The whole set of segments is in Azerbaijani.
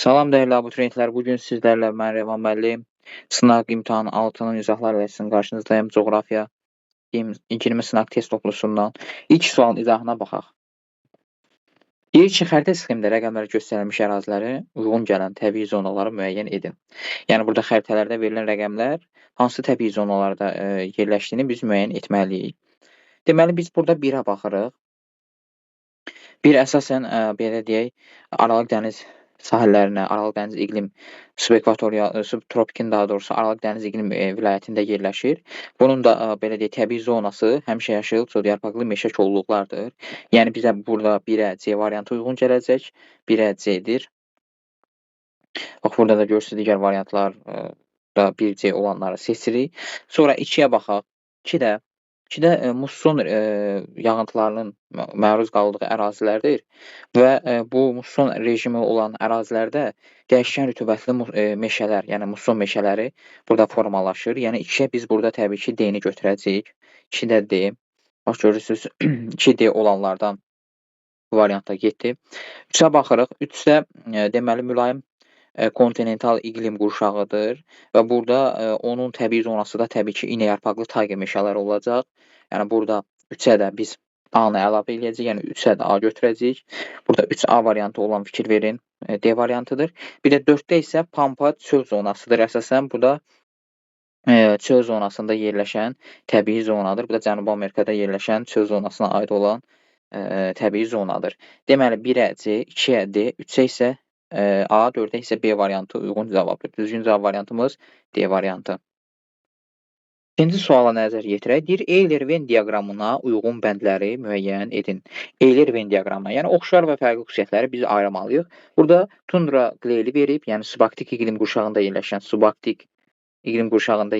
Salam dəyərli abituriyentlər, bugün sizlərlə mən Rəvan müəllim sınaq imtahanı 6-nın izahları ilə sizin qarşınızdayım. Coğrafiya 20 sınaq test toplusundan ilk sualın izahına baxaq. Deyir ki, xəritə sxemində rəqəmlər göstərilmiş əraziləri uyğun gələn təbii zonaları müəyyən edin. Yəni, burada xəritələrdə verilən rəqəmlər hansı təbii zonalarda yerləşdiyini biz müəyyən etməliyik. Deməli, biz burada 1-ə baxırıq. 1 əsasən, belə deyək, Aralıq dəniz sahillərinə, Aralıq dəniz iqlim subtropikin daha doğrusu Aralıq dəniz iqlim vilayətində yerləşir. Bunun da belə deyək, təbii zonası həmişəyaşıl çoxyarpaqlı meşə kolluqlardır. Yəni bizə burada 1-ə C variantı uyğun gələcək. 1-ə C-dir. Bax, burada da görürsünüz digər variantlar da 1C olanları seçirik. Sonra 2-yə baxaq. 2-də musson yağıntılarının məruz qaldığı ərazilərdir və bu musson rejimi olan ərazilərdə dəyişkən rütubətli meşələr, yəni musson meşələri burada formalaşır. Yəni 2-yə biz burada təbii ki, D-ni götürəcəyik. 2-də D. Bax, görürsünüz 2D olanlardan bu variantda getdi. 3-ə baxırıq. 3-də deməli mülayim kontinental iqlim qurşağıdır və burada onun təbii zonası da təbii ki, iynəyarpaqlı tayqa meşələri olacaq. Yəni burada 3-ə də biz A-nı əlavə eləyəcəyik, yəni 3-ə də A götürəcəyik. Burada 3A variantı olan fikir verin, D variantıdır. Bir də 4-də isə Pampa çöl zonasıdır. Əsasən bu da çöl zonasında yerləşən təbii zonadır. Bu da Cənubi Amerikada yerləşən çöl zonasına aid olan təbii zonadır. Deməli 1-ə C, 2-yə D, 3-ə isə A, 4-ə isə B variantı uyğun cavabdır. Düzgün cavab variantımız D variantı. İkinci suala nəzər yetirək. Deyir, Eyler-Venn diaqramına uyğun bəndləri müəyyən edin. Eyler-Venn diaqramına, yəni oxşar və fərqli xüsusiyyətləri biz ayırmalıyıq. Burada tundra qleyli verib, yəni subarktik iqlim qurşağında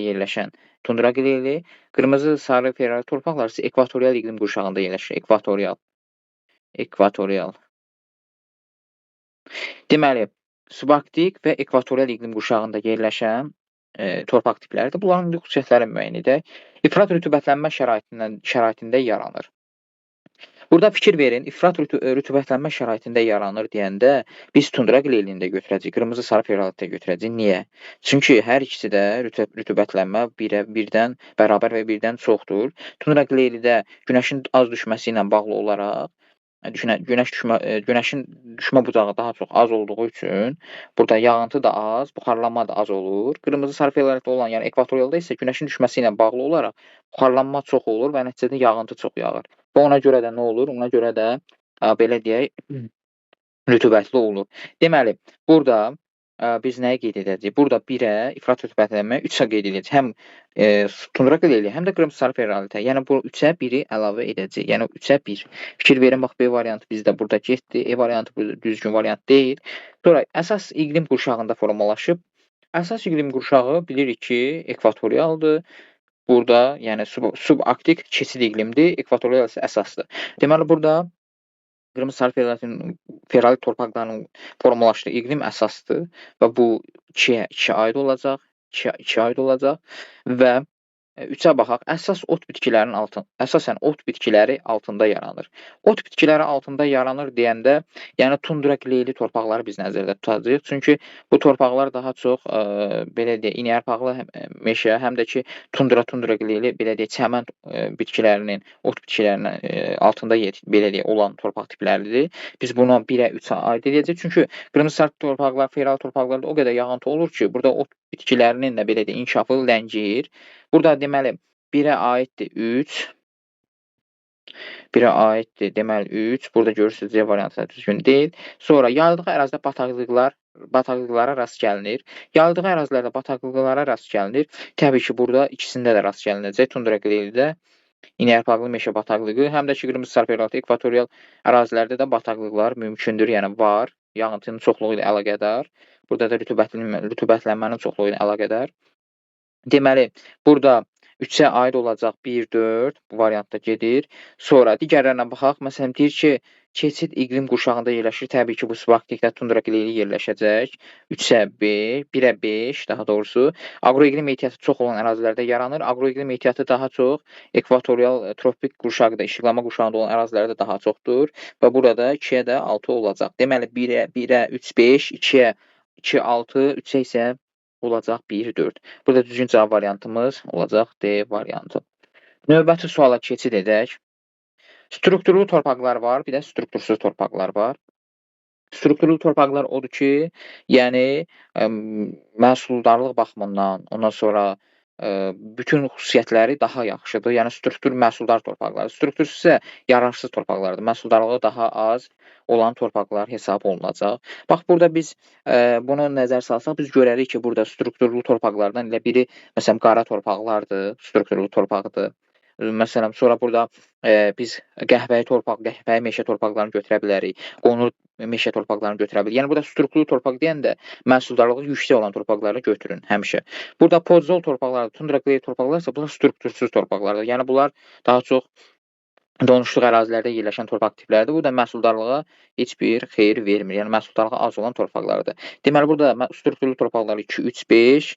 yerləşən tundra qleyli, qırmızı, sarı, ferrari torpaqlar isə ekvatorial iqlim qurşağında yerləşir. Ekvatorial. Deməli, subarktik və ekvatorial iqlim qurşağında yerləşən torpaq tipləridir. Bunların xüsusiyyətləri müəyyən edək. İfrat rütubətlənmə şəraitində yaranır. Burada fikir verin, ifrat rütubətlənmə şəraitində yaranır deyəndə biz tundra qleylini də götürəcəyik, qırmızı, sarı ferralit də götürəcəyik. Niyə? Çünki hər ikisi də rütubətlənmə birdən bərabər və birdən çoxdur. Tundra qleylidə günəşin az düşməsi ilə bağlı olaraq günəşin düşmə bucağı daha çox az olduğu üçün burada yağıntı da az, buxarlanma da az olur. Qırmızı, sarı ferralit olan, yəni ekvatorialda isə günəşin düşməsi ilə bağlı olaraq buxarlanma çox olur və nəticədə yağıntı çox yağır. Və ona görə də nə olur? Ona görə də belə deyək, rütubətli olur. Deməli, burada biz nəyi qeyd edəcəyik? Burada 1-ə ifrat rütubətlənmə, 3-ə qeyd edəcəyik. Həm tundra qleyli, həm də qırmızı, sarı ferralitə. Yəni bu 3-ə 1-i əlavə edəcəyik. Yəni 3-ə 1. Fikir verin, bax B variantı bizdə burada getdi. E variantı burada düzgün variant deyil. Sonra əsas iqlim qurşağında formalaşıb. Əsas iqlim qurşağı bilirik ki, ekvatorialdır. Burada, yəni subarktik keçid iqlimdir, ekvatorial isə əsasdır. Deməli, burada qırmızı, sarı ferralit torpaqlarının formalaşdığı iqlim əsasdır və bu 2-yə aid olacaq və 3-ə baxaq. Əsasən ot bitkiləri altında yaranır. Ot bitkiləri altında yaranır deyəndə, yəni tundra qleyli torpaqları biz nəzərdə tutacağıq. Çünki bu torpaqlar daha çox belə deyək, iynəyarpaqlı meşə, həm də ki tundra qleyli belə deyək, çəmən bitkilərinin, ot bitkilərinin altında belə deyək, olan torpaq tipləridir. Biz buna 1-ə 3-ə aid edəcəyik. Çünki qırmızı sarı torpaqlar, ferrari torpaqlarda o qədər yağıntı olur ki, burada ot bitkilərinin də belə deyək, inkişafı ləngiyir. Burada deməli 1-ə aiddir 3. 1-ə aiddir deməli 3. Burada görürsünüz C variantı düzgün deyil. Sonra yayıldığı ərazidə bataqlıqlara rast gəlinir. Yayıldığı ərazilərdə bataqlıqlara rast gəlinir. Təbii ki, burada ikisində də rast gəlinəcək. Tundra qleylidə iynəyarpaqlı meşə bataqlığı, həm də ki qırmızı, sarı ferralit ekvatorial ərazilərdə də bataqlıqlar mümkündür, yəni var. Yağıntının çoxluğu ilə əlaqədar. Burada da rütubətlənmənin çoxluğu ilə əlaqədar. Deməli, burada 3-ə aid olacaq 1, 4, bu variantda gedir. Sonra digərlərinə baxaq. Məsələn, deyir ki, keçid iqlim qurşağında yerləşir. Təbii ki, bu subarktikdə tundra qleyli yerləşəcək. 3-ə 5, 1-ə 5 daha doğrusu. Aqroiqlim ehtiyatı çox olan ərazilərdə yaranır. Aqroiqlim ehtiyatı daha çox ekvatorial tropik qurşaqda, işıqlama qurşağında olan ərazilərdə daha çoxdur və burada 2-ə də 6 olacaq. Deməli, 1-ə 3, 5, 2-ə 2, 6, 3-ə isə olacaq 1, 4. Burada düzgün cavab variantımız olacaq D variantı. Növbəti suala keçid edək. Strukturlu torpaqlar var, bir də struktursuz torpaqlar var. Strukturlu torpaqlar odur ki, yəni məhsuldarlıq baxımından, ondan sonra bütün xüsusiyyətləri daha yaxşıdır. Yəni struktur məhsuldar torpaqlar. Struktursuz isə yararsız torpaqlardır. Məhsuldarlığı daha az olan torpaqlar hesab olunacaq. Bax, burada biz bunu nəzər salsaq, biz görərik ki, burada strukturlu torpaqlardan elə biri, məsələn, qara torpaqlardır, strukturlu torpaqdır. Məsələn, sonra burada biz qəhvəyi meşə torpaqlarını götürə bilərik. Qonur meşə torpaqlarını götürə bilərik. Yəni burada strukturlu torpaq deyəndə məhsuldarlığı yüksək olan torpaqları götürün həmişə. Burada podzol torpaqları, tundra qley torpaqlar isə bunlar struktursuz torpaqlardır. Yəni bunlar daha çox donuşluq ərazilərdə yerləşən torpaq tipləridir. Bu da məhsuldarlığa heç bir xeyir vermir. Yəni məhsuldarlığı az olan torpaqlardır. Deməli, burada strukturlu torpaqlar 2, 3, 5,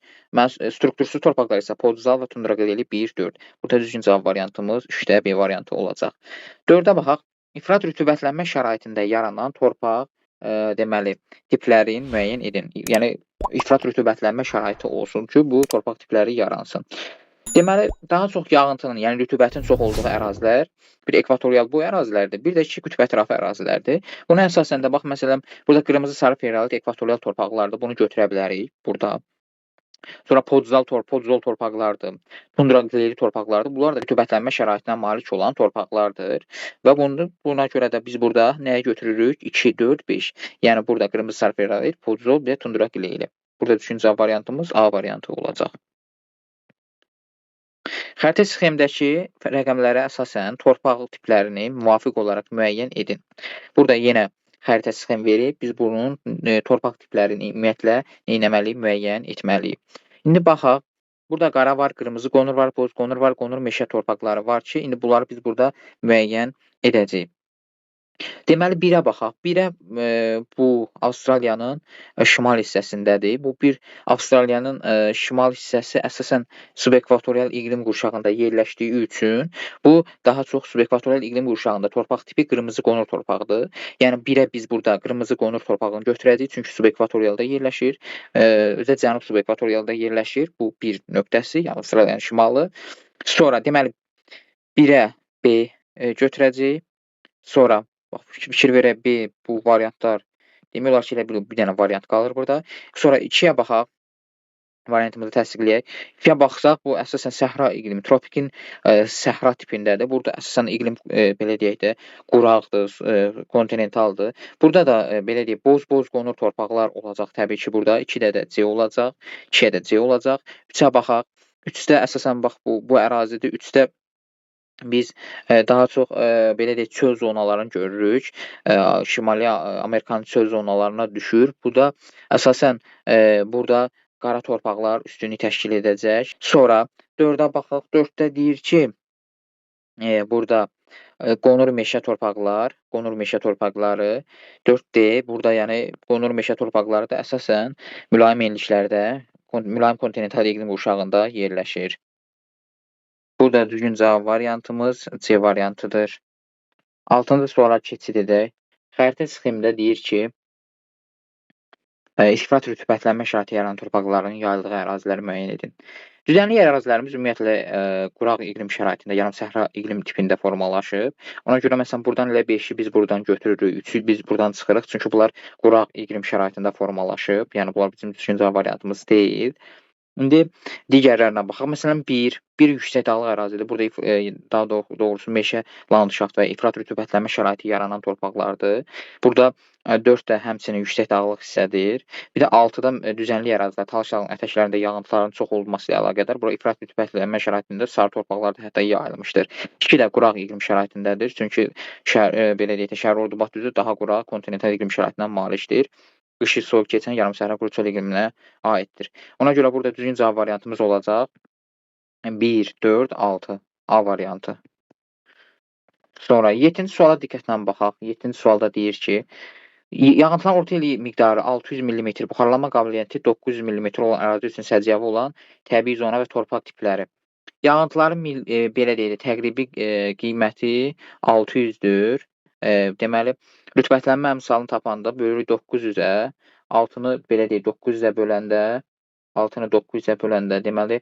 struktursuz torpaqlar isə podzal və tundra qleyli 1, 4. Burada düzgün cavab variantımız 3-də B variantı olacaq. 4-ə baxaq. İfrat rütubətlənmə şəraitində yaranan torpaq deməli, tiplərin müəyyən edin. Yəni, ifrat rütubətlənmə şəraiti olsun ki, bu torpaq tipləri yaransın. Deməli, daha çox yağıntının, yəni rütubətin çox olduğu ərazilər, bir ekvatorial boy ərazilərdir, bir də iki qütb ətrafı ərazilərdir. Buna əsasən də, bax, məsələn, burada qırmızı sarı periolit ekvatorial torpaqlardır, bunu götürə bilərik burada. Sonra podzol torpaqlardır, tundra qleyli torpaqlardır. Bunlar da rütubətlənmə şəraitinə malik olan torpaqlardır. Və buna görə də biz burada nəyə götürürük? 2, 4, 5. Yəni, burada qırmızı sarı periolit, podzol və tundra qleyli. Burada düzgün cavab variantımız A variantı olacaq. Xəritə sxemdəki rəqəmlərə əsasən torpaq tiplərini müvafiq olaraq müəyyən edin. Burada yenə xəritə sxem verib, biz bunun torpaq tiplərini ümumiyyətlə neynəməliyik, müəyyən etməliyik. İndi baxaq, burada qara var, qırmızı qonur var, boz qonur var, qonur meşə torpaqları var ki, indi bunları biz burada müəyyən edəcəyik. Deməli, 1-ə baxaq. 1-ə bu Avstraliyanın şimal hissəsindədir. Bu bir Avstraliyanın şimal hissəsi əsasən subekvatorial iqlim qurşağında yerləşdiyi üçün bu daha çox subekvatorial iqlim qurşağında torpaq tipi qırmızı qonur torpaqdır. Yəni 1-ə biz burada qırmızı qonur torpağını götürəcəyik, çünki subekvatorialda yerləşir. Özə cənub subekvatorialda yerləşir. Bu bir nöqtəsi, yəni Avstraliyanın şimalı. Sonra deməli 1-ə B götürəcəyik. Sonra bax, fikir verək, bu variantlar demək olar ki, elə bir dənə variant qalır burada. Sonra 2-yə baxaq, variantımızı təsdiqləyək. 2-yə baxsaq, bu əsasən səhra iqlimi, tropikin səhra tipindədir. Burada əsasən iqlim, belə deyək də, quraqdır, kontinentaldır. Burada da, belə deyək, boz qonur torpaqlar olacaq təbii ki, burada. 2-də də C olacaq, 2-yə də C olacaq. 3-ə baxaq. 3-də əsasən, bax, bu ərazidir. 3-də biz daha çox, belə deyək, çöl zonalarını görürük. Şimali Amerikanın çöl zonalarına düşür. Bu da əsasən burada qara torpaqlar üstünlük təşkil edəcək. Sonra 4-ə baxaq. 4-də deyir ki, burada qonur meşə torpaqları 4D, burada yəni qonur meşə torpaqları da əsasən mülayim enliklərdə, mülayim kontinental iqlim qurşağında yerləşir. Burada düzgün cavab variantımız C variantıdır. 6-cı suala keçid edək. Xəritə sxemdə deyir ki, ifrat rütubətlənmə şəraiti yaranan torpaqların yayıldığı əraziləri müəyyən edin. Düzənlik ərazilərimiz ümumiyyətlə quraq iqlim şəraitində, yarımsəhra iqlim tipində formalaşıb. Ona görə məsələn buradan elə 5-i biz buradan götürürük, 3-ü biz buradan çıxırıq, çünki bunlar quraq iqlim şəraitində formalaşıb. Yəni bunlar bizim düzgün cavab variantımız deyil. İndi digərlərinə baxaq. Məsələn, bir yüksək dağlıq ərazidir. Burada daha doğrusu meşə, landşaft və ifrat rütubətlənmə şəraiti yaranan torpaqlardır. Burada 4 də həmçinin yüksək dağlıq hissədir. Bir də 6-da düzənlik ərazilər, talış ətəklərində yağıntıların çox olması ilə əlaqədar. Bura ifrat rütubətlənmə şəraitində sarı torpaqlar da hətta yayılmışdır. 2 də quraq iqlim şəraitindədir. Çünki belə deyək də, Şərqi Ordubad düzü daha quraq kontinental iqlim şəraitindən malikdir. Qışı soyuq keçən yarımsəhra quru çöl iqliminə aiddir. Ona görə burada düzgün cavab variantımız olacaq 1, 4, 6 A variantı. Sonra 7-ci suala diqqətlə baxaq. 7-ci sualda deyir ki, yağıntıların orta il miqdarı 600 mm, buxarlanma qabiliyyəti 900 mm olan ərazi üçün səciyyəvi olan təbii zona və torpaq tipləri. Yağıntıların belə deyək də, təqribi qiyməti 600-dür. Deməli, rütubətlənmə əmsalını tapanda bölürük 900-ə, 6-nı belə deyək 900-ə böləndə, 6-nı 900-ə böləndə, deməli,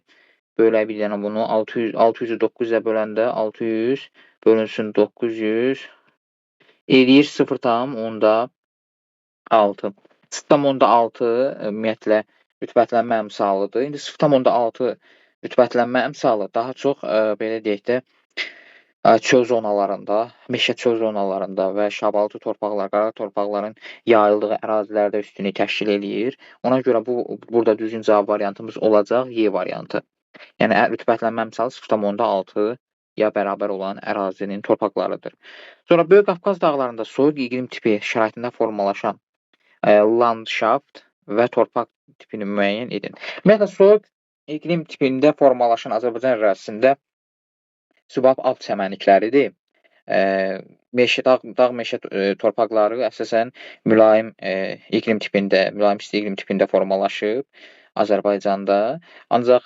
bölə bir dənə bunu 600-ü 900-ə böləndə 600 bölünsün 900 eləyir 0,6. 0,6 ümumiyyətlə rütbətlənmə əmsalıdır. İndi 0,6 rütbətlənmə əmsalı daha çox belə deyək də çöl zonalarında, meşə çöl zonalarında və şabaltı torpaqlar, qara torpaqların yayıldığı ərazilərdə üstünlük təşkil eləyir. Ona görə burada düzgün cavab variantımız olacaq Y variantı. Yəni rütbətlənmə əmsalı 0,6-ya bərabər olan ərazinin torpaqlarıdır. Sonra Böyük Qafqaz dağlarında soyuq iqlim tipi şəraitində formalaşan landşaft və torpaq tipini müəyyən edin. Ümumiyyətlə, soyuq iqlim tipində formalaşan Azərbaycan ərazisində subalp alt çəmənlikləridir. Dağ meşə torpaqları əsasən mülayim iqlim tipində, mülayim isti iqlim tipində formalaşıb Azərbaycanda. Ancaq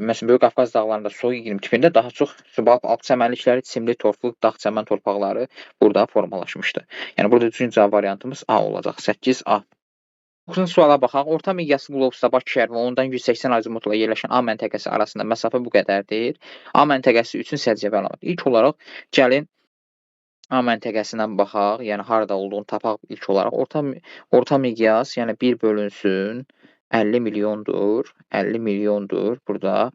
məsələn Böyük Qafqaz dağlarında soyuq iqlim tipində daha çox subalp alt çəmənlikləri, çimli torflu dağ çəmən torpaqları burada formalaşmışdır. Yəni burada düzgün cavab variantımız A olacaq. 8A. 9-cu suala baxaq. Orta miqyaslı qlobusda Bakı şəhəri və ondan 180 azimutla yerləşən A məntəqəsi arasında məsafə bu qədərdir. A məntəqəsi üçün səciyyəvi əlamət. İlk olaraq gəlin A məntəqəsindən baxaq. Yəni harada olduğunu tapaq ilk olaraq. Orta miqyas, yəni 1 bölünsün 50 milyondur. 50 milyondur burada.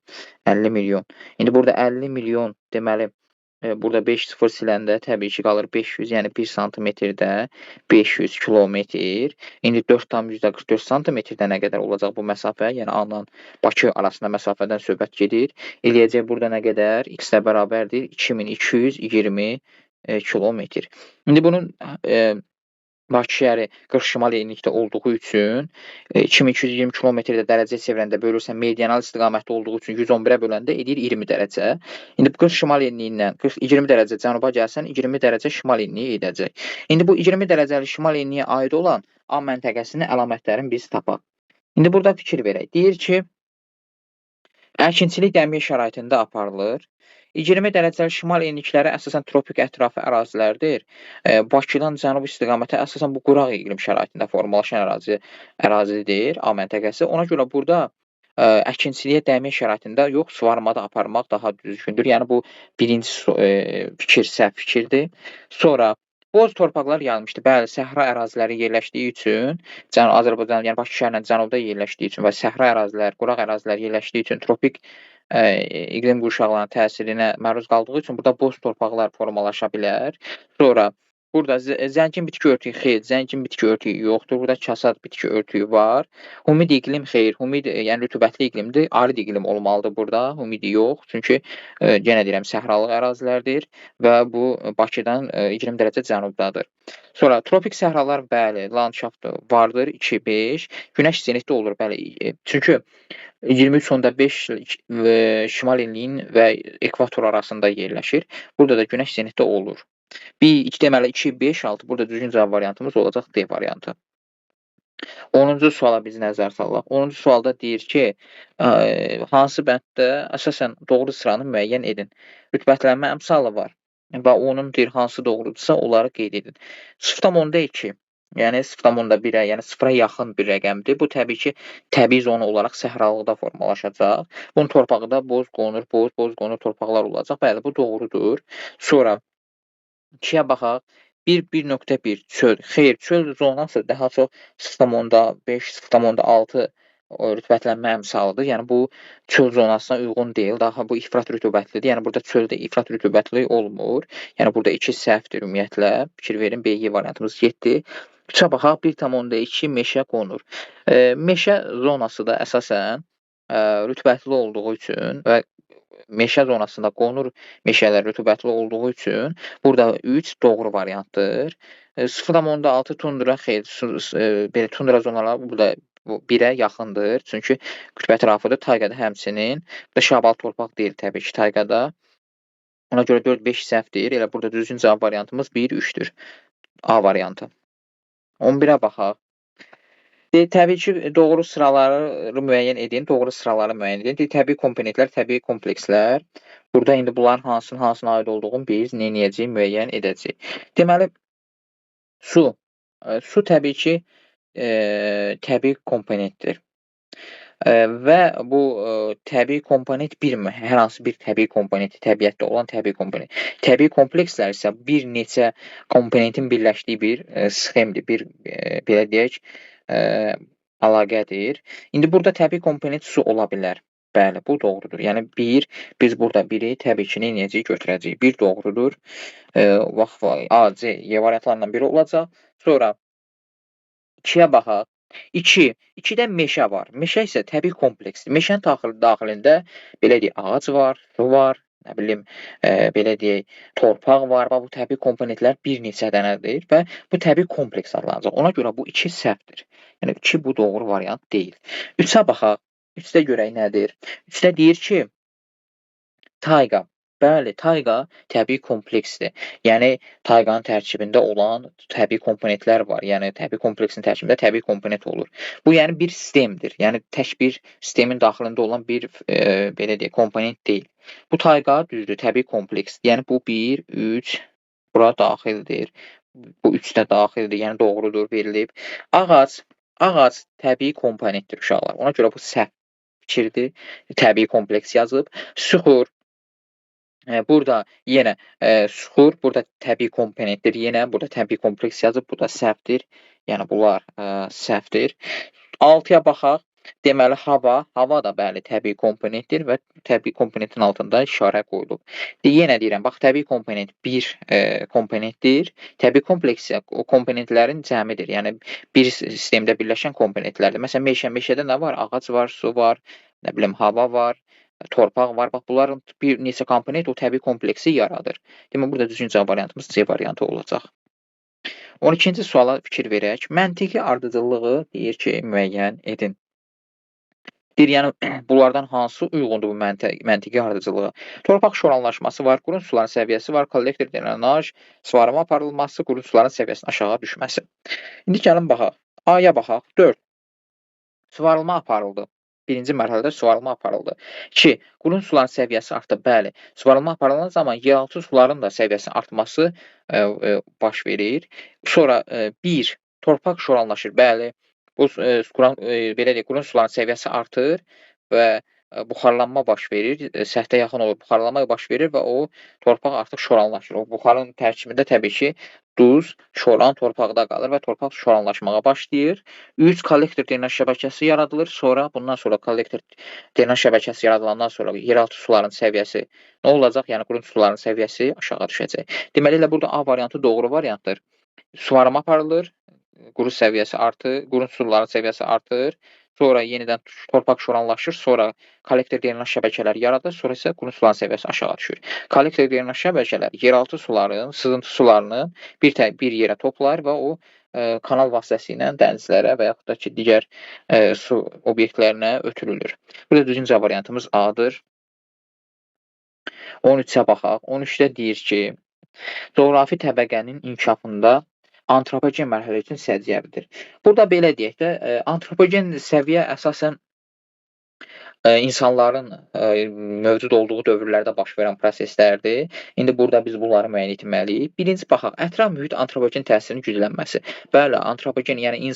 50 milyon. İndi burada 50 milyon deməli burada 5 0 siləndə təbii ki qalır 500, yəni 1 santimetrdə 500 kilometr. İndi 4,44 santimetrdə nə qədər olacaq bu məsafə? Yəni A ilə Bakı arasında məsafədən söhbət gedir. Eləyəcək burada nə qədər? X də bərabərdir 2220 kilometr. İndi bunun Bakı şəhəri 40 şimal enlikdə olduğu üçün 2220 kilometrdə dərəcə çevirəndə bölürsən, medianal istiqamətdə olduğu üçün 111-ə böləndə edir 20 dərəcə. İndi 40 şimal enliyindən 20 dərəcə cənuba gəlsən, 20 dərəcə şimal enliyi edəcək. İndi bu 20 dərəcəli şimal enliyə aid olan A məntəqəsinin əlamətlərini biz tapaq. İndi burada fikir verək. Deyir ki, əkinçilik dəmiyyət şəraitində aparılır. 20 dərəcəli şimal enlikləri əsasən tropik ətrafı ərazilərdir. Bakıdan cənub istiqamətə əsasən bu quraq iqlim şəraitində formalaşan ərazidir A məntəqəsi. Ona görə burada əkinçiliyə dəmiyyət şəraitində yox, suvarmada aparmaq daha düzgündür. Yəni bu birinci fikir səhv fikirdir. Sonra boz torpaqlar yayılmışdır. Bəli, səhra əraziləri yerləşdiyi üçün, Azərbaycan, yəni Bakı şəhərinin cənubda yerləşdiyi üçün və səhra ərazilər, quraq ərazilər yerləşdiyi üçün tropik iqlim qurşaqlarının təsirinə məruz qaldığı üçün burada boz torpaqlar formalaşa bilər. Sonra burada zəngin bitki örtüyü xeyr, zəngin bitki örtüyü yoxdur. Burada kasad bitki örtüyü var. Humid iqlim xeyr, humid yəni rütubətli iqlimdir. Arid iqlim olmalıdır burada, humidi yox. Çünki yenə deyirəm səhralıq ərazilərdir və bu Bakıdan 20 dərəcə cənubdadır. Sonra tropik səhralar bəli, landşaft vardır 2-5. Günəş zenitdə olur bəli. Çünki 23.5 şimal enliyin və ekvator arasında yerləşir. Burada da günəş zenitdə olur. Deməli 2, 5, 6 burada düzgün cavab variantımız olacaq D variantı. 10-cu suala biz nəzər salaq. 10-cu sualda deyir ki, hansı bənddə əsasən doğru sıranı müəyyən edin. Rütbətlənmə əmsalı var və onun deyir hansı doğrudursa onları qeyd edin. 0,2, yəni 0,1-ə, yəni 0-a yaxın bir rəqəmdir. Bu təbii ki, təbii zona olaraq səhralıqda formalaşacaq. Bunun torpağı da boz qonur, boz qonur torpaqlar olacaq. Bəli, bu doğrudur. Sonra 2-yə baxaq. 1.1 çöl. Xeyr, çöl zonası daha çox 0,5, 0,6 rütbətlənmə əmsalıdır. Yəni bu çöl zonasına uyğun deyil. Daha bu ifrat rütubətlidir. Yəni burada çöldə ifrat rütubətli olmur. Yəni burada 2 səhvdir ümumiyyətlə. Fikir verin, B variantımız 7. 3-ə baxaq. 1,2 meşə qonur. Meşə zonası da əsasən rütubətli olduğu üçün və meşə zonasında qonur meşələr rütubətli olduğu üçün burada 3 doğru variantdır. 0,6 tundra xeyr, belə tundra zonaları burada 1-ə yaxındır. Çünki qütb ətrafıdır. Tayqada həmçinin. Bu da şabal torpaq deyil təbii ki, tayqada. Ona görə 4-5 səhvdir. Elə burada düzgün cavab variantımız 1-3-dür. A variantı. 11-ə baxaq. Təbii ki, doğru sıraları müəyyən edin. Doğru sıraları müəyyən edin. Təbii komponentlər, təbii komplekslər. Burada indi bunların hansına aid olduğunu biz nə edəcəyik, müəyyən edəcəyik. Deməli, su. Su təbii ki, təbii komponentdir. Və bu, təbii komponent hər hansı bir təbii komponent, təbiətdə olan təbii komponent. Təbii komplekslər isə bir neçə komponentin birləşdiyi bir, sxemdir, bir, belə deyək, əlaqədir. İndi burada təbii komponent su ola bilər. Bəli, bu doğrudur. Yəni biz burada biri təbii ki, neyləyəcəyik? Götürəcəyik. 1 doğrudur. Vaxt var. A, C, Y variantlarından biri olacaq. Sonra 2-yə baxaq. 2-də meşə var. Meşə isə təbii kompleksdir. Meşənin daxilində belə deyək, ağac var, su var, nə bilim, belə deyək, torpaq var. Bax, bu təbii komponentlər bir neçə dənədir və bu təbii kompleks adlanacaq. Ona görə bu 2 səhvdir. Yəni 2 bu doğru variant deyil. 3-ə baxaq. 3-də görək nədir? 3-də deyir ki, tayqa. Bəli, tayqa təbii kompleksdir. Yəni tayqanın tərkibində olan təbii komponentlər var. Yəni təbii kompleksin tərkibində təbii komponent olur. Bu yəni bir sistemdir. Yəni tək bir sistemin daxilində olan bir belə deyək, komponent deyil. Bu tayqa düzdür, təbii kompleksdir. Yəni bu 1, 3 bura daxildir. Bu 3 də daxildir. Yəni doğrudur, verilib. Ağac təbii komponentdir uşaqlar. Ona görə bu səhv fikirdir. Təbii kompleks yazıb. Süxur burada yenə süxur burada təbii komponentdir. Yenə burada təbii kompleks yazıb, bu da səhvdir. Yəni bunlar səhvdir. 6-ya baxaq. Deməli hava da bəli təbii komponentdir və təbii komponentin altında işarə qoyulub. Yenə deyirəm, bax təbii komponent bir komponentdir. Təbii kompleks isə o komponentlərin cəmidir. Yəni bir sistemdə birləşən komponentlərdir. Məsələn, meşədə nə var? Ağac var, su var, nə bilim hava var, torpaq var. Bax, bunların bir neçə komponent o təbii kompleksi yaradır. Demək, burada düzgün cavab variantımız C variantı olacaq. 12-ci suala fikir verək. Məntiqi ardıcıllığı deyir ki, müəyyən edin. Deyir, yəni bunlardan hansı uyğundur bu məntiqi ardıcılığa? Torpaq şoranlaşması var, qurun suların səviyyəsi var, kollektor drenaj, suvarma aparılması, qurun suların səviyyəsinin aşağı düşməsi. İndi gəlin baxaq. A-ya baxaq. 4. Suvarılma aparıldı. Birinci mərhələdə suvarılma aparıldı. 2. Qurun suların səviyyəsi artdı. Bəli, suvarılma aparılan zaman yeraltı suların da səviyyəsinin artması baş verir. Sonra 1. Torpaq şoranlaşır. Bəli, bu belə deyək, qurun suların səviyyəsi artır və buxarlanma baş verir. Səthə yaxın olur, buxarlanma baş verir və o torpaq artıq şoranlaşır. O buxarın tərkibində təbii ki, duz, şoran torpaqda qalır və torpaq şoranlaşmağa başlayır. 3. Kollektor drenaj şəbəkəsi yaradılır. Bundan sonra kollektor drenaj şəbəkəsi yaradılandan sonra yeraltı suların səviyyəsi nə olacaq? Yəni qurun suların səviyyəsi aşağı düşəcək. Deməli elə burada A variantı doğru variantdır. Suvarma aparılır, qurun suların səviyyəsi artır. Sonra yenidən torpaq şoranlaşır, sonra kollektor drenaj şəbəkələri yaradır, sonra isə qurun suların səviyyəsi aşağı düşür. Kollektor drenaj şəbəkələri yeraltı suların, sızıntı sularını bir yerə toplar və o kanal vasitəsilə dənizlərə və yaxud da ki, digər su obyektlərinə ötürülür. Burada düzgün cavab variantımız A-dır. 13-ə baxaq. 13-də deyir ki, coğrafi təbəqənin inkişafında antropogen mərhələ üçün səciyyəvidir. Burada belə deyək də, antropogen səviyyə əsasən insanların mövcud olduğu dövrlərdə baş verən proseslərdir. İndi burada biz bunları müəyyən etməliyik. Birinci baxaq, ətraf mühit antropogen təsirinin güclənməsi. Bəli, antropogen, yəni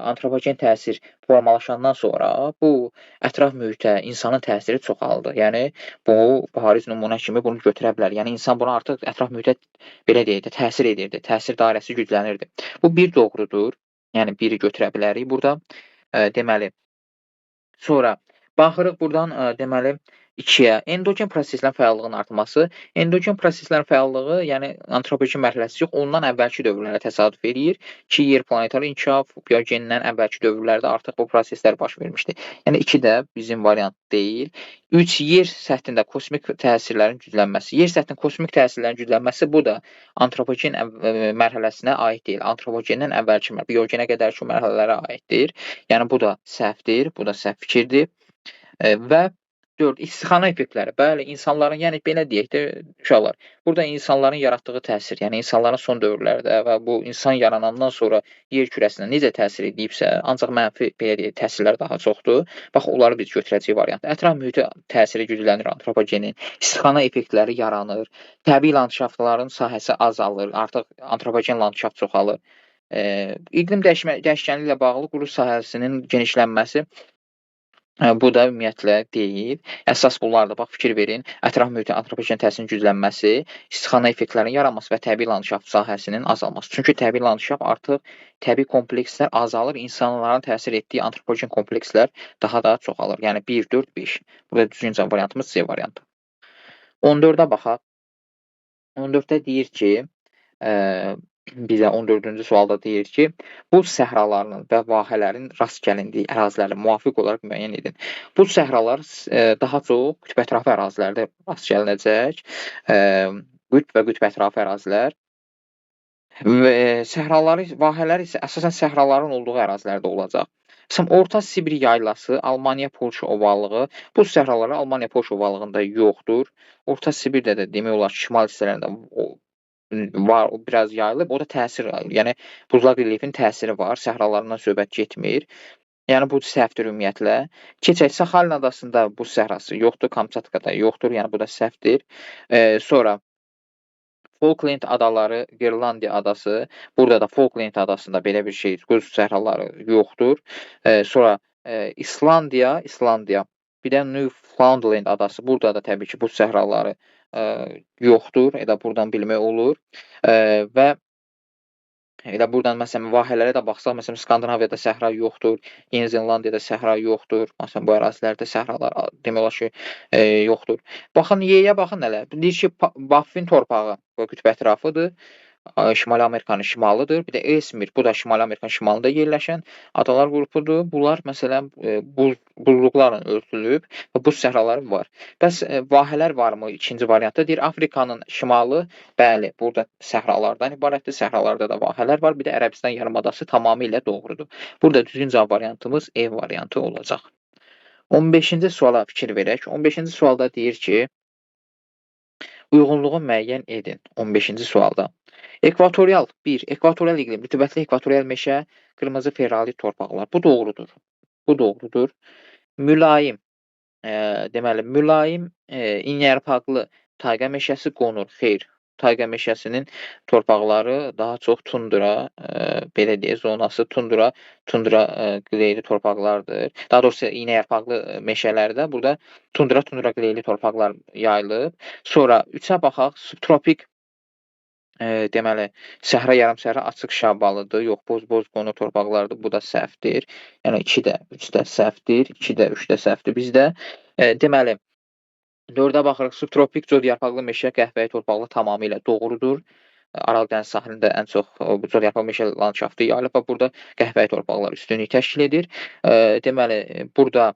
antropogen təsir formalaşandan sonra bu ətraf mühitə insanın təsiri çoxaldı. Yəni bu bariz nümunə kimi bunu götürə bilər. Yəni insan buna artıq ətraf mühitə belə deyək də təsir edirdi. Təsir dairəsi güclənirdi. Bu bir doğrudur. Yəni biri götürə bilərik burada. Deməli, sonra baxırıq buradan deməli 2-yə. Endogen proseslərin fəallığının artması. Endogen proseslərin fəallığı, yəni antropogen mərhələsi yox, ondan əvvəlki dövrlərə təsadüf eləyir ki, yer planetar inkişaf, biogendən əvvəlki dövrlərdə artıq bu proseslər baş vermişdi. Yəni 2 də bizim variant deyil. 3. Yer səthində kosmik təsirlərin güclənməsi. Yer səthinin kosmik təsirlərin güclənməsi bu da antropogen mərhələsinə aid deyil. Antropogendən əvvəlki biogenə qədərki mərhələlərə aiddir. Yəni bu da səhvdir, bu da səhv fikirdir. Və 4. İstixana effektləri. Bəli, insanların, yəni belə deyək də uşaqlar, burada insanların yaratdığı təsir, yəni insanların son dövrlərdə və bu insan yaranandan sonra yer kürəsinə necə təsir edibsə, ancaq mənfi belə deyək təsirlər daha çoxdur. Bax, onları biz götürəcəyik variant. Ətraf mühitə təsiri güclənir antropogenin, istixana effektləri yaranır, təbii landşaftların sahəsi azalır, artıq antropogen landşaft çoxalır. İqlim dəyişkənliyi ilə bağlı quru sahəsinin genişlənməsi bu da ümumiyyətlə deyil. Əsas bunlardır. Bax, fikir verin. Ətraf mühitin antropogen təsirin güclənməsi, istixana effektlərinin yaranması və təbii landşaft sahəsinin azalması. Çünki təbii landşaft artıq təbii komplekslər azalır, insanların təsir etdiyi antropogen komplekslər daha da çoxalır. Yəni 1, 4, 5. Burada düzgün cavab variantımız C variantı. 14-ə baxaq. 14-də deyir ki, bizə 14-cü sualda deyir ki, bu səhraların və vahələrin rast gəlindiyi əraziləri müvafiq olaraq müəyyən edin. Bu səhralar daha çox qütbətrafı ərazilərdə rast gəlinəcək. Qütb və qütbətrafı ərazilər və vahələr isə əsasən səhraların olduğu ərazilərdə olacaq. Məsələn, Orta Sibir yaylası, Almaniya-Polşa ovalığı, bu səhralar Almaniya-Polşa ovalığında yoxdur. Orta Sibirdə də demək olar ki, şimal hissələrində var, o biraz yayılıb, o da təsir, yəni buzlaq relyefin təsiri var, səhralarından söhbət getmir. Yəni bu səhvdir ümumiyyətlə. Keçək, Saxalin adasında bu səhrası yoxdur, Kamçatkada yoxdur, yəni bu da səhvdir. Sonra Falkland adaları, Qırlandiya adası, burada da Falkland adasında belə bir şey, buz səhraları yoxdur. Sonra İslandiya, bir də Newfoundland adası, burada da təbii ki, buz səhraları yoxdur, elə buradan bilmək olur. Və elə buradan məsələn vahələrə də baxsaq, məsələn Skandinaviyada səhra yoxdur, Yeni Zelandiyada səhra yoxdur. Məsələn bu ərazilərdə səhralar demək olar ki, yoxdur. Baxın Y-yə baxın hələ. Deyir ki, Baffin torpağı qütb ətrafıdır. Şimali Amerikanın şimalıdır. Bir də Esmir, bu da Şimali Amerikanın şimalında yerləşən adalar qrupudur. Bunlar məsələn buzluqlarla örtülüb və buz səhraları var. Bəs vahələr varmı? İkinci variantda deyir Afrikanın şimalı, bəli, burada səhralardan ibarətdir. Səhralarda da vahələr var. Bir də Ərəbistan yarımadası tamamilə doğrudur. Burada düzgün cavab variantımız E variantı olacaq. 15-ci suala fikir verək. 15-ci sualda deyir ki, uyğunluğu müəyyən edin. 15-ci sualda. Ekvatorial 1. Ekvatorial iqlim, rütubətli ekvatorial meşə, qırmızı ferralit torpaqlar. Bu doğrudur. Bu doğrudur. Mülayim, deməli, mülayim, inyarpaqlı tayqa meşəsi qonur. Xeyr. Tayqa meşəsinin torpaqları daha çox tundra, belə deyək, zonası tundra qleyli torpaqlardır. Daha doğrusu iynəyarpaqlı meşələrdə burada tundra qleyli torpaqlar yayılıb. Sonra 3-ə baxaq, subtropik deməli, səhra yarımsəhra açıq şabalıdır. Yox, boz qonur torpaqlardır. Bu da səhvdir. Yəni 2-də, 3-də səhvdir. 2-də, 3-də səhvdir bizdə. Deməli, 4-ə baxırıq. Subtropik codyarpaqlı meşə qəhvəyi torpaqlı tamamilə doğrudur. Aral dəniz sahilində ən çox codyarpaqlı meşə landşaftı yayılıb və burada qəhvəyi torpaqlar üstünlük təşkil edir. Deməli, burada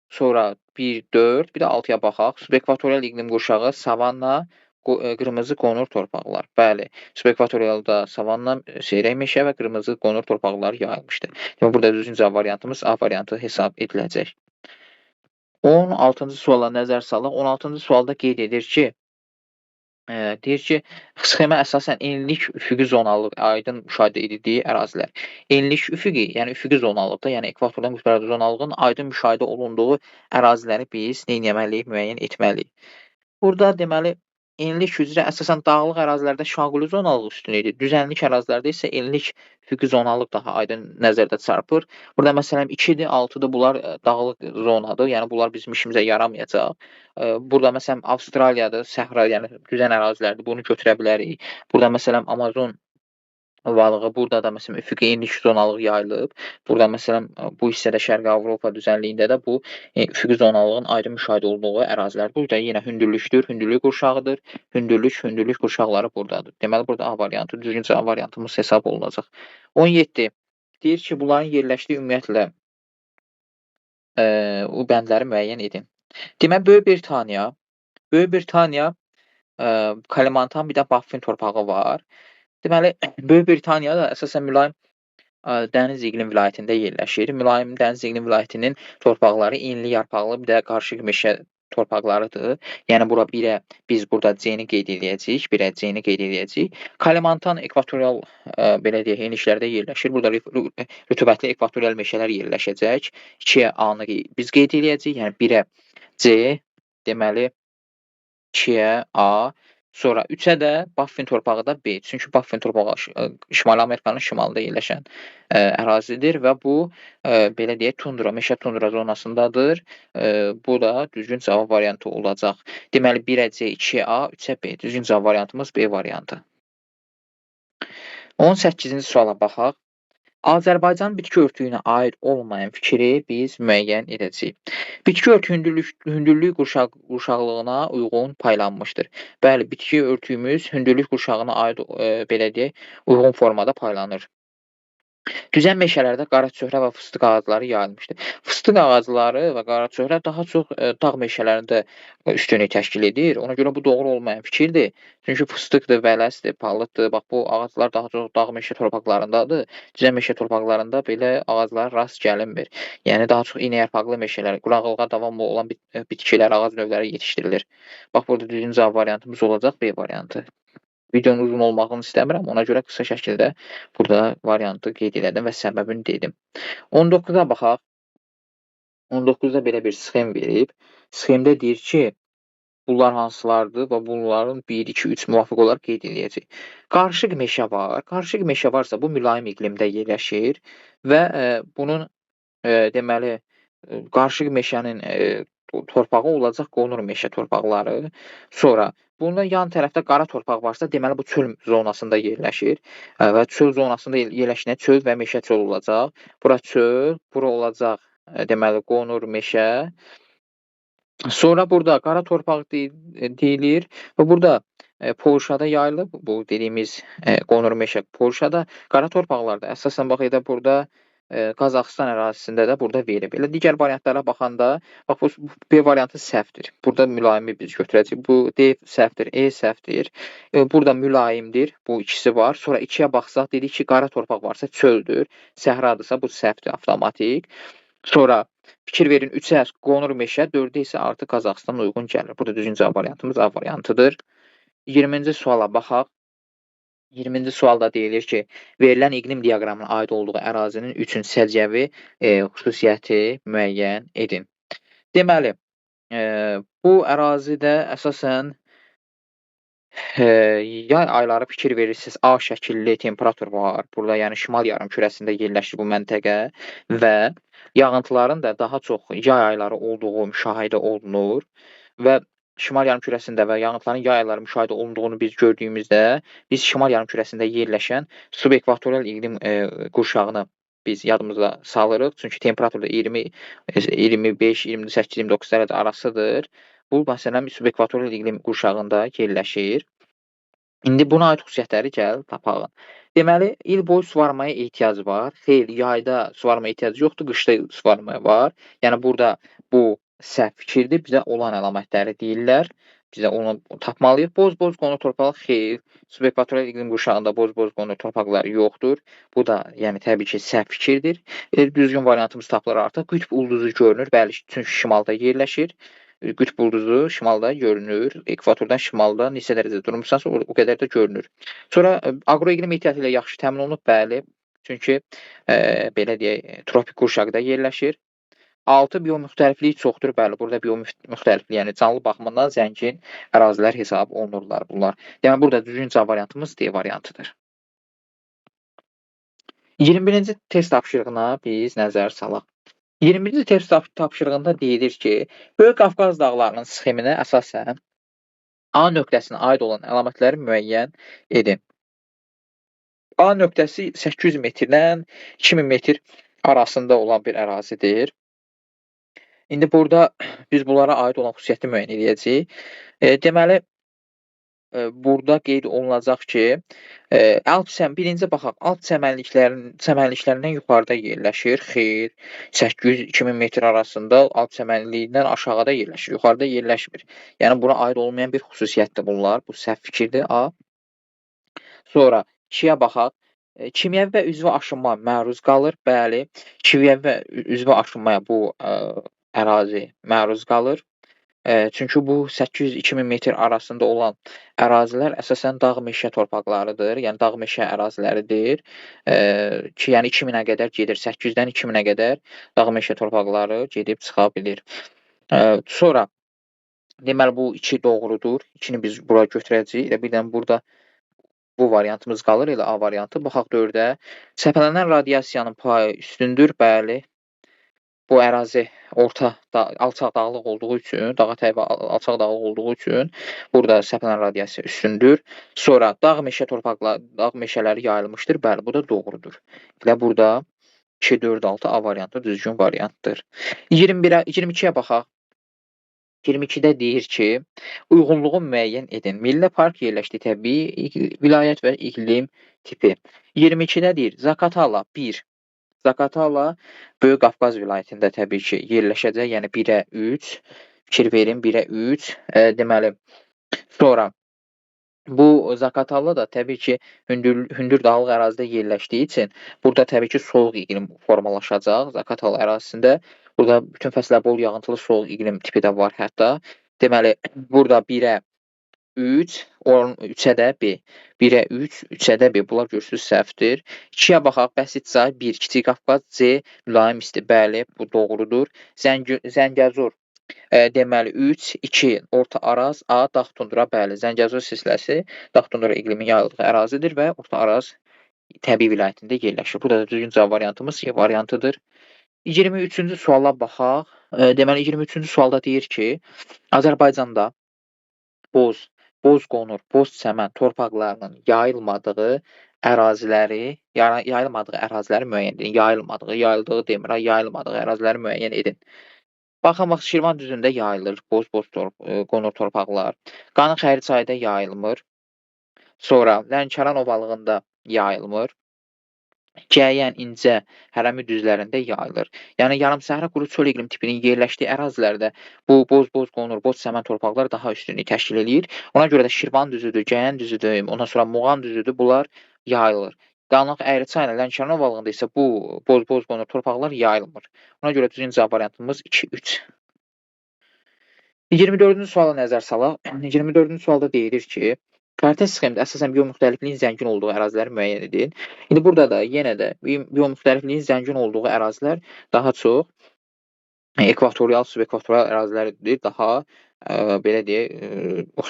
sonra 1, 4, bir də 6-ya baxaq. Subekvatorial iqlim qurşağı, savanna, qırmızı qonur torpaqlar. Bəli, subekvatorialda savanna, seyrək meşə və qırmızı qonur torpaqları yayılmışdır. Yəni burada düzgün cavab variantımız A variantı hesab ediləcək. 16-cı suala nəzər salaq. 16-cı sualda qeyd edir ki, deyir ki, sxemə əsasən enlik üfüqi zonalıq aydın müşahidə edildiyi ərazilər. Enlik üfüqi, yəni üfüqi zonalıqda, yəni ekvatordan qütbərarı zonalığın aydın müşahidə olunduğu əraziləri biz neynəməliyik, müəyyən etməliyik. Burada deməli, enlik üzrə əsasən dağlıq ərazilərdə şaquli zonalıq üstünlükdür. Düzənlik ərazilərdə isə enlik üfüqi zonalıq daha aydın nəzərdə çarpır. Burada məsələn 2-dir, 6-dır, bunlar dağlıq zonadır. Yəni bunlar bizim işimizə yaramayacaq. Burada məsələn Avstraliyada səhra, yəni düzən ərazilərdir. Bunu götürə bilərik. Burada məsələn Amazon ovalığı, burada da məsələn üfüqi enlik zonalıq yayılıb. Burada məsələn bu hissədə Şərqi Avropa düzənliyində də bu üfüqi zonalığın aydın müşahidə olunduğu ərazilər. Burada yenə hündürlükdür, hündürlük qurşağıdır. Hündürlük qurşaqları buradadır. Deməli burada A variantı düzgün cavab variantımız hesab olunacaq. 17. Deyir ki, bunların yerləşdiyi ümumiyyətlə o bəndləri müəyyən edin. Deməli Böyük Britaniya, Kalimantan, bir də Baffin torpağı var. Deməli, Böyük Britaniya da əsasən mülayim dəniz iqlim vilayətində yerləşir. Mülayim dəniz iqlim vilayətinin torpaqları enli yarpaqlı, bir də qarışıq meşə torpaqlarıdır. Yəni bura birə biz burada C-ni qeyd edəcəyik, birə C-ni qeyd edəcəyik. Kalimantan ekvatorial belə deyək, enliklərdə yerləşir. Burada rütubətli ekvatorial meşələr yerləşəcək. 2-yə A-nı biz qeyd edəcəyik. Yəni birə C, deməli 2-yə A, Sonra 3-ə də Baffin torpağı da B. Çünki Baffin torpağı Şimali Amerikanın şimalında yerləşən ərazidir və bu belə deyək tundra, meşə tundra zonasındadır. Bu da düzgün cavab variantı olacaq. Deməli 1-ə C, 2-ə A, 3-ə B. Düzgün cavab variantımız B variantı. 18-ci suala baxaq. Azərbaycan bitki örtüyünə aid olmayan fikri biz müəyyən edəcəyik. Bitki örtü hündürlük qurşaqlığına uyğun paylanmışdır. Bəli, bitki örtüyümüz hündürlük qurşağına aid belə deyək, uyğun formada paylanır. Düzən meşələrdə qaraçöhrə və fıstıq ağacları yayılmışdır. Fıstıq ağacları və qaraçöhrə daha çox dağ meşələrində üstünlük təşkil edir. Ona görə bu doğru olmayan fikirdir. Çünki fıstıqdır, vələsdir, palıddır. Bax bu ağaclar daha çox dağ meşə torpaqlarındadır. Düzən meşə torpaqlarında belə ağaclara rast gəlinmir. Yəni daha çox iynəyarpaqlı meşələr, quraqlığa davamlı olan bitkilər, ağac növləri yetişdirilir. Bax burada düzgün cavab variantımız olacaq B variantı. Videonun uzun olmağını istəmirəm. Ona görə qısa şəkildə burada variantı qeyd elədim və səbəbini dedim. 19-a baxaq. 19-da belə bir sxem verib. Sxemdə deyir ki, bunlar hansılardır və bunların 1, 2, 3 müvafiq olaraq qeyd eləyəcək. Qarışıq meşə var. Qarışıq meşə varsa bu mülayim iqlimdə yerləşir və bunun deməli qarışıq meşənin torpağı olacaq qonur meşə torpaqları. Sonra bundan yan tərəfdə qara torpaq varsa, deməli bu çöl zonasında yerləşir və çöl zonasında yerləşinə çöl və meşə çöl olacaq. Bura çöl, bura olacaq deməli qonur meşə. Sonra burada qara torpaq deyilir və burada Polşada yayılıb bu dediyimiz qonur meşə Polşada, qara torpaqlarda əsasən bax elə burada Qazaxıstan ərazisində də burada verib. Elə digər variantlara baxanda, bax bu B variantı səhvdir. Burada mülayimi biz götürəcəyik. Bu D səhvdir, E səhvdir. Burada mülayimdir. Bu ikisi var. Sonra 2-yə baxsaq dedik ki, qara torpaq varsa çöldür. Səhradırsa bu səhvdir avtomatik. Sonra fikir verin 3-ə qonur meşə, 4-ə isə artıq Qazaxıstan uyğun gəlir. Burada düzgün cavab variantımız A variantıdır. 20-ci suala baxaq. 20-ci sualda deyilir ki, verilən iqlim diaqramına aid olduğu ərazinin 3-ün səciyyəvi xüsusiyyəti müəyyən edin. Deməli, bu ərazidə əsasən yay ayları fikir verirsiniz, A şəkilli temperatur var. Burada yəni şimal yarımkürəsində yerləşir bu məntəqə və yağıntıların da daha çox yay ayları olduğu müşahidə olunur və şimal yarımkürəsində və yağıntıların yay ayları müşahidə olunduğunu biz gördüyümüzdə, biz şimal yarımkürəsində yerləşən subekvatorial iqlim qurşağını biz yadımıza salırıq. Çünki temperatur da 20, 25, 28, 29 dərəcə arasıdır. Bu, məsələn, subekvatorial iqlim qurşağında yerləşir. İndi buna aid xüsusiyyətləri gəl tapaq. Deməli, il boyu suvarmaya ehtiyac var. Xeyr, yayda suvarmaya ehtiyac yoxdur, qışda suvarmaya var. Yəni burada bu səhv fikirdir. Bizə olan əlamətləri deyirlər. Bizə onu tapmalıyıq. Boz-boz qonur torpaq xeyr. Subekvatorial iqlim qurşağında boz-boz qonur torpaqlar yoxdur. Bu da yəni təbii ki, səhv fikirdir. Düzgün variantımız tapılır artıq. Qütb ulduzu görünür. Bəli, çünki şimalda yerləşir. Qütb ulduzu şimalda görünür. Ekvatordan şimalda neçə dərəcə durmuşsansa o qədər də görünür. Sonra aqroiqlim ehtiyatı ilə yaxşı təmin olunub, bəli. Çünki belə deyək, tropik qurşaqda yerləşir. 6 biomüxtəliflik çoxdur. Bəli, burada biomüxtəliflik, yəni canlı baxımından zəngin ərazilər hesab olunurlar bunlar. Deməli, burada düzgün cavab variantımız D variantıdır. 21-ci test tapşırığına biz nəzər salaq. 20-ci test tapşırığında deyilir ki, Böyük Qafqaz dağlarının sxeminə əsasən A nöqtəsinə aid olan əlamətləri müəyyən edin. A nöqtəsi 800 metrdən 2000 metr arasında olan bir ərazidir. İndi burada biz bunlara aid olan xüsusiyyəti müəyyən edəcəyik. Deməli, burada qeyd olunacaq ki, birinci baxaq, Alp çəmənliklərindən yuxarıda yerləşir. Xeyr, 800-2000 metr arasında Alp çəmənliyindən aşağıda yerləşir, yuxarıda yerləşmir. Yəni, buna aid olmayan bir xüsusiyyətdir bunlar. Bu səhv fikirdir A. Sonra 2-yə baxaq. Kimyəvi və üzvü aşınma məruz qalır. Bəli, kimyəvi və üzvü aşınmaya bu ərazi məruz qalır. Çünki bu 800-2000 metr arasında olan ərazilər əsasən dağ meşə torpaqlarıdır. Yəni, dağ meşə əraziləridir ki, yəni 2000-ə qədər gedir. 800-dən 2000-ə qədər dağ meşə torpaqları gedib çıxa bilir. Sonra Deməli, bu 2 doğrudur. 2-ni biz bura götürəcəyik. Elə bir dənə burada bu variantımız qalır, elə A variantı. Baxaq 4-ə. Səpələnən radiasiyanın payı üstündür. Bəli. Bu ərazi alçaq dağlıq olduğu üçün, dağa təbii alçaq dağlıq olduğu üçün burada səpələnən radiasiya üstündür. Sonra dağ meşələri yayılmışdır. Bəli, bu da doğrudur. Elə burada 2, 4, 6 A variantı düzgün variantdır. 22-yə baxaq. 22-də deyir ki, uyğunluğu müəyyən edin. Milli park yerləşdiyi təbii vilayət və iqlim tipi. 22-də deyir, Zaqatala 1. Zaqatala Böyük Qafqaz vilayətində təbii ki, yerləşəcək. Yəni 1-ə 3. Fikir verin, 1-ə 3. Deməli, sonra bu Zaqatala da təbii ki, hündür dağlıq ərazidə yerləşdiyi üçün burada təbii ki, soyuq iqlim formalaşacaq Zaqatala ərazisində. Burada bütün fəslər bol yağıntılı soyuq iqlim tipi də var hətta. Deməli, burada 1-ə 3, 3-ə də B. 1-ə 3, 3-ə də B. Bunlar görürsünüz səhvdir. 2-yə baxaq. Bəsit çay 1, Kiçik Qafqaz C, mülayim isti. Bəli, bu doğrudur. Zəngəzur deməli 3, 2, Orta Araz, A, dağ tundra. Bəli, Zəngəzur silsiləsi dağ tundra iqlimin yayıldığı ərazidir və Orta Araz təbii vilayətində yerləşir. Burada da düzgün cavab variantımız C variantıdır. 23-cü suala baxaq. Deməli 23-cü sualda deyir ki, Azərbaycanda boz qonur, boz çəmən torpaqlarının yayılmadığı əraziləri müəyyən edin. Yayıldığı demirəm, yayılmadığı əraziləri müəyyən edin. Baxın, Şirvan düzündə yayılır boz qonur torpaqlar. Qanıxəri çayda yayılmır. Sonra Lənkəran ovalığında yayılmır. Cəyən, İncə, Hərəmi düzlərində yayılır. Yəni yarımsəhra quru çöl iqlim tipinin yerləşdiyi ərazilərdə bu boz qonur, boz çəmən torpaqlar daha üstünlük təşkil eləyir. Ona görə də Şirvan düzüdür, Cəyən düzüdür, ondan sonra Muğan düzüdür, bunlar yayılır. Qanlıq Əyriçay ilə Lənkəran ovalığında isə bu boz qonur torpaqlar yayılmır. Ona görə düzgün cavab variantımız 2, 3. 24-cü suala nəzər salaq. 24-cü sualda deyilir ki, xəritə sxemində əsasən biomüxtəlifliyin zəngin olduğu ərazilər müəyyən edin. İndi burada da yenə də biomüxtəlifliyin zəngin olduğu ərazilər daha çox ekvatorial, subekvatorial ərazilərdir. Daha belə deyək,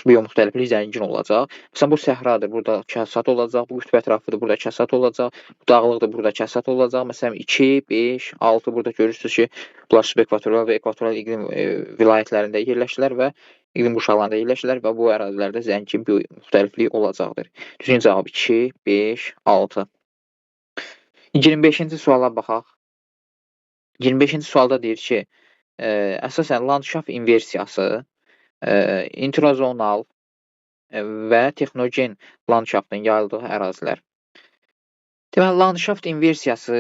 biomüxtəliflik zəngin olacaq. Məsələn, bu səhradır, burada kəsat olacaq, bu qütb ətrafıdır, burada kəsat olacaq, bu dağlıqdır, burada kəsat olacaq. Məsələn, 2, 5, 6 burada görürsünüz ki, bunlar subekvatorial və ekvatorial iqlim vilayətlərində yerləşirlər və iqlim qurşaqlarında yerləşirlər və bu ərazilərdə zəngin biomüxtəliflik olacaqdır. Düzgün cavab 2, 5, 6. 25-ci suala baxaq. 25-ci sualda deyir ki, əsasən landşaft inversiyası, intrazonal və texnogen landşaftın yayıldığı ərazilər. Deməli, landşaft inversiyası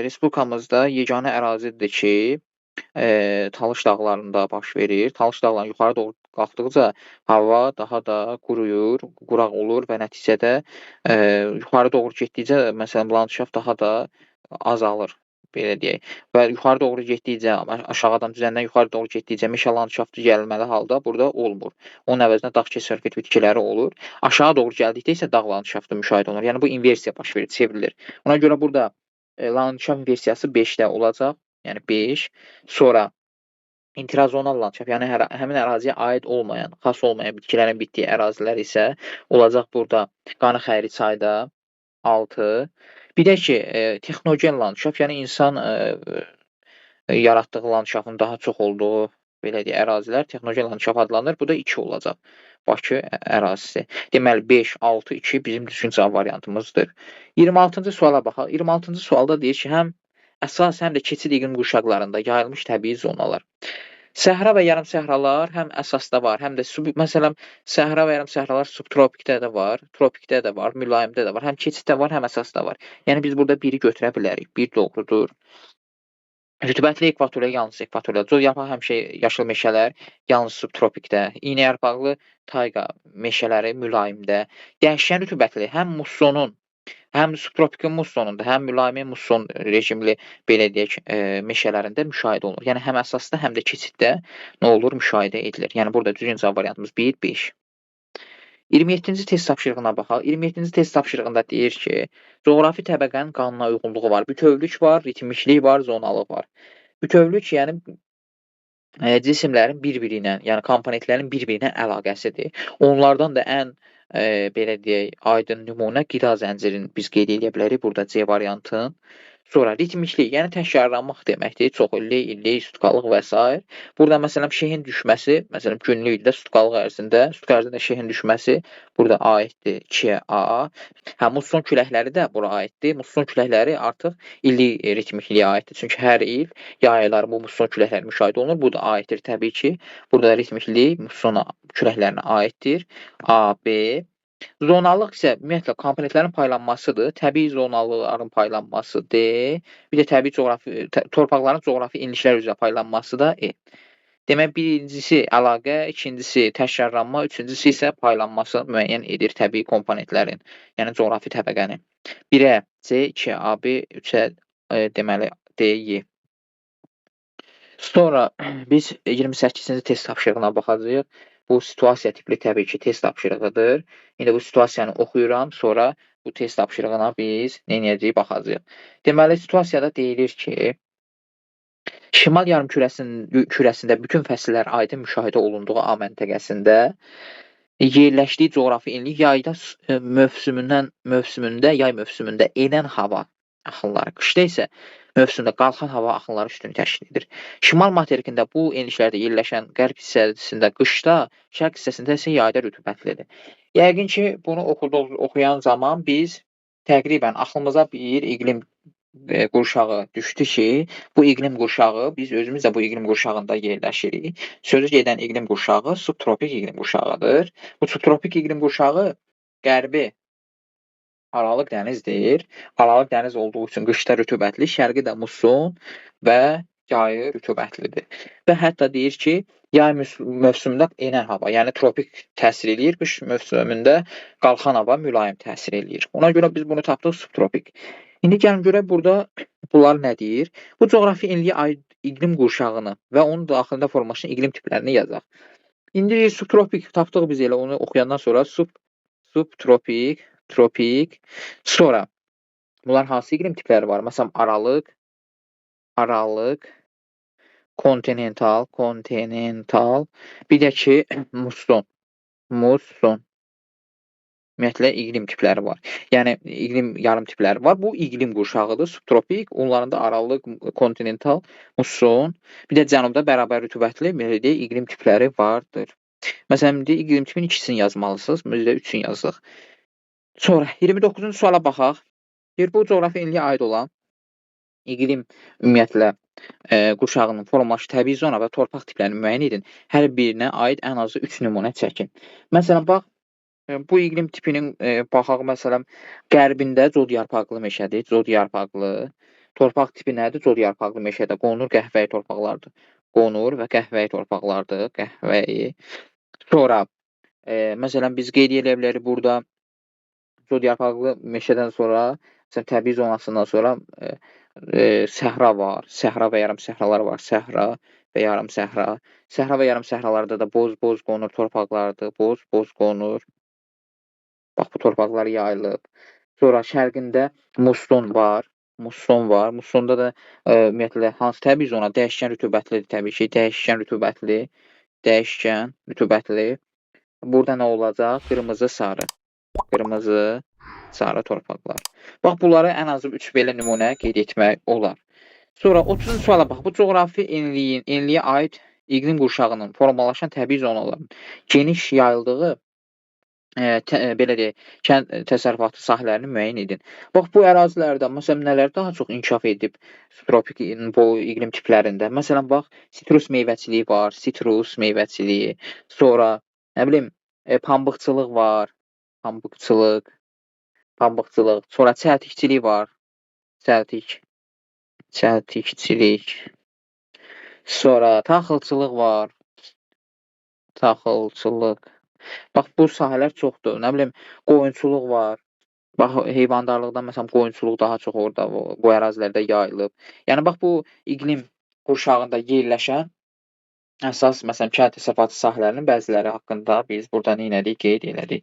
respublikamızda yeganə ərazidir ki, Talış dağlarında baş verir. Talış dağlarının yuxarı doğru qalxdıqca hava daha da quruyur, quraq olur və nəticədə yuxarı doğru getdikcə, məsələn, landşaft daha da azalır, belə deyək. Və yuxarı doğru getdikcə, aşağıdan düzəndən yuxarı doğru getdikcə meşə landşaftı gəlməli halda burada olmur. Onun əvəzinə dağ keçərkət bitkiləri olur. Aşağı doğru gəldikdə isə dağ landşaftı müşahidə olunur. Yəni bu inversiya baş verir, çevrilir. Ona görə burada landşaft inversiyası 5-də olacaq. Yəni 5. Sonra intrazonal landşaft, yəni həmin əraziyə aid olmayan, xas olmayan bitkilərin bitdiyi ərazilər isə olacaq burada Qanıxəri çayda 6. Bir də ki, texnogen landşaft, yəni insan yaratdığı landşaftın daha çox olduğu belə deyək, ərazilər texnogen landşaft adlanır. Bu da 2 olacaq. Bakı ərazisi. Deməli 5, 6, 2 bizim düzgün cavab variantımızdır. 26-cı suala baxaq. 26-cı sualda deyir ki, həm əsas, həm də keçid iqlim qurşaqlarında yayılmış təbii zonalar. Səhra və yarım səhralar həm əsasda var, həm də məsələn, səhra və yarım səhralar subtropikdə də var, tropikdə də var, mülayimdə də var, həm keçiddə var, həm əsasda var. Yəni biz burada biri götürə bilərik. Bir doğrudur. Rütubətli ekvatorial, yalnız ekvatorial. Cod yarpaq həmişə yaşıl meşələr, yalnız subtropikdə. İynə yarpaqlı tayqa meşələri mülayimdə. Dəyişkən rütubətli həm mussonun, həm subtropikin mussonunda, həm mülayim musson rejimli belə deyək, meşələrində müşahidə olunur. Yəni həm əsasda, həm də keçiddə nə olur? Müşahidə edilir. Yəni burada düzgün cavab variantımız 1, 5. 27-ci test tapşırığına baxaq. 27-ci test tapşırığında deyir ki, coğrafi təbəqənin qanuna uyğunluğu var. Bütövlük var, ritmiklik var, zonalıq var. Bütövlük, yəni cisimlərin bir-biri ilə, yəni komponentlərin bir-biri ilə əlaqəsidir. Onlardan da ən belə deyək, aydın nümunə qida zəncirini biz qeyd edə bilərik burada C variantın. Sonra ritmiklik, yəni təkrarlanmaq deməkdir. Çoxillik, illik, sutkalıq və s. Burada məsələn şeyin düşməsi, məsələn günlük ildə sutkalıq ərzində şeyin düşməsi burada aiddir 2-A. Hə, musson küləkləri də bura aiddir. Musson küləkləri artıq illik ritmikliyə aiddir. Çünki hər il yay ayları bu musson küləkləri müşahidə olunur. Bu da aiddir təbii ki. Burada ritmiklik musson küləklərinə aiddir. A, B. Zonallıq isə ümumiyyətlə komponentlərin paylanmasıdır. Təbii zonallıqların paylanması D. Bir də təbii torpaqların coğrafi enliklər üzrə paylanması da E. Demək, birincisi əlaqə, ikincisi təkrarlanma, üçüncüsü isə paylanması müəyyən edir təbii komponentlərin, yəni coğrafi təbəqəni. 1-ə C, 2-ə AB, 3-ə deməli D, Y. Sonra biz 28-ci test tapşırığına baxacağıq. Bu situasiya tipli təbii ki test tapşırığıdır. İndi bu situasiyanı oxuyuram, sonra bu test tapşırığına biz nə edəcəyik baxacağıq. Deməli, situasiyada deyilir ki, Şimal yarımkürəsində bütün fəsillər aydın müşahidə olunduğu A məntəqəsində yerləşdiyi coğrafi enlik yay mövsümündə enən hava axınları, qışda isə mövsümdə qalxan hava axınları üstünü təşkil edir. Şimal materikində bu enliklərdə yerləşən qərb hissəsində qışda, şərq hissəsində isə yayda rütubətlidir. Yəqin ki, bunu oxuyan zaman biz təqribən axlımıza bir iqlim qurşağı düşdü ki, bu iqlim qurşağı, biz özümüz də bu iqlim qurşağında yerləşirik. Sözü gedən iqlim qurşağı subtropik iqlim qurşağıdır. Bu subtropik iqlim qurşağı qərbi Aralıq dənizdir. Aralıq dəniz olduğu üçün qışda rütubətli, şərqi də musson və yayı rütubətlidir. Və hətta deyir ki, yay mövsümündə enən hava, yəni tropik təsir eləyir, qış mövsümündə qalxan hava mülayim təsir eləyir. Ona görə biz bunu tapdıq subtropik. İndi gəlin görək burada bunlar nə deyir? Bu coğrafi enliyə aid iqlim qurşağını və onun daxilində formalaşan iqlim tiplərini yazaq. İndi subtropik tapdıq biz elə onu oxuyandan sonra subtropik, tropik, sonra bunlar hansı iqlim tipləri var? Məsələn, aralıq, kontinental, bir də ki, musson. Ümumiyyətlə, iqlim tipləri var. Yəni, iqlim yarım tipləri var. Bu, iqlim qurşağıdır, subtropik. Onlarında aralıq, kontinental, musson. Bir də cənubda bərabər rütubətli iqlim tipləri vardır. Məsələn, iqlim tipinin ikisini yazmalısınız. Biz də üçün yazıq. Sonra, 29-cu suala baxaq. Bu, coğrafi enliyə aid olan iqlim, ümumiyyətlə, qurşağının formalaşdığı təbii zona və torpaq tiplərini müəyyən edin. Hər birinə aid ən azı 3 nümunə çəkin. Məsələn, bax, bu iqlim tipinin baxaq, məsələn, qərbində cod yarpaqlı meşədir, cod yarpaqlı. Torpaq tipi nədir? Cod yarpaqlı meşədə qonur, qəhvəyi torpaqlardır. Qonur və qəhvəyi torpaqlardır, qəhvəyi. Sonra, məsələn, biz qeyd edə bilərik burada cod yarpaqlı meşədən sonra, məsələn, təbii zonasından sonra səhra var, səhra və yarım səhralar var, səhra və yarım səhra. Səhra və yarım səhralarda da boz qonur torpaqlardır, boz qonur. Bax, bu torpaqlar yayılıb. Sonra şərqində musson var. Mussonda da ümumiyyətlə hansı təbii zona? Dəyişkən rütubətlidir təbii ki. Dəyişkən rütubətli. Burada nə olacaq? Qırmızı, sarı torpaqlar. Bax, bunları ən azı 3 belə nümunə qeyd etmək olar. Sonra 30-cu suala bax. Bu coğrafi enliyə aid iqlim qurşağının formalaşan təbii zonaların geniş yayıldığı belə deyək, kənd təsərrüfatı sahələrini müəyyən edin. Bax, bu ərazilərdə, məsələn, nələr daha çox inkişaf edib subtropik bu iqlim tiplərində? Məsələn, bax, sitrus meyvəçiliyi var, sonra, nə bilim, pambıqçılıq var, sonra çəltikçilik var, çəltikçilik, sonra taxılçılıq var, Bax, bu sahələr çoxdur. Nə bilim, qoyunçuluq var. Bax, heyvandarlıqdan, məsələn, qoyunçuluq daha çox orada, bu ərazilərdə yayılıb. Yəni, bax, bu iqlim qurşağında yerləşən əsas, məsələn, kənd təsərrüfatı sahələrinin bəziləri haqqında biz burada nə elədik, qeyd elədik.